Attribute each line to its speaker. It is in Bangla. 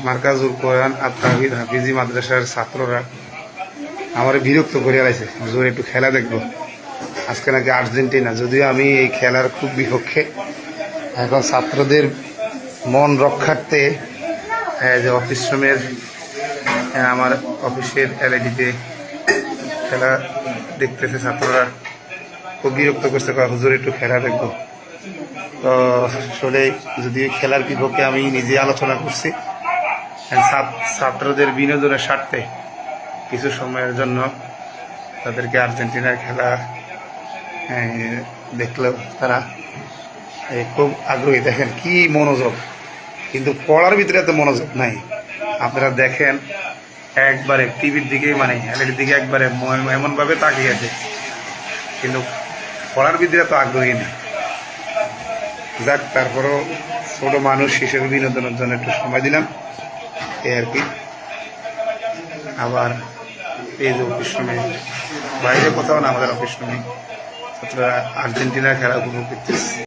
Speaker 1: মার্কাজুল কোরআন আর তাহিদ হাফিজি মাদ্রাসার ছাত্ররা আমার বিরক্ত করে আলাইছে, হুজুর একটু খেলা দেখবো। আজকে নাকি আর্জেন্টিনা, যদিও আমি এই খেলার খুব বিপক্ষে। এখন ছাত্রদের মন রক্ষার্থে যে অফিস রুমের আমার অফিসের এলইডিতে খেলা দেখতেছে ছাত্ররা, খুব বিরক্ত করছে, হুজুর একটু খেলা দেখবো। তো আসলে যদি খেলার বিপক্ষে আমি নিজে আলোচনা করছি, ছাত্রদের বিনোদনের স্বার্থে কিছু সময়ের জন্য তাদেরকে আর্জেন্টিনার খেলা দেখলেও তারা খুব আগ্রহী। দেখেন কি মনোযোগ, কিন্তু পড়ার ভিতরে এত মনোযোগ নাই। আপনারা দেখেন একবারে টিভির দিকে, মানে এলইডির দিকে একবারে এমনভাবে তাকিয়ে আছে, কিন্তু পড়ার ভিতরে এত আগ্রহী নেই। যাক, তারপরও ছোট মানুষ হিসেবে বিনোদনের জন্য একটু সময় দিলাম, এই আর কি। আবার এই যে অফিস রুমে, বাইরে কোথাও না, আমাদের অফিস রুমে ছাত্ররা আর্জেন্টিনার খেলা উপভোগ করতেছে।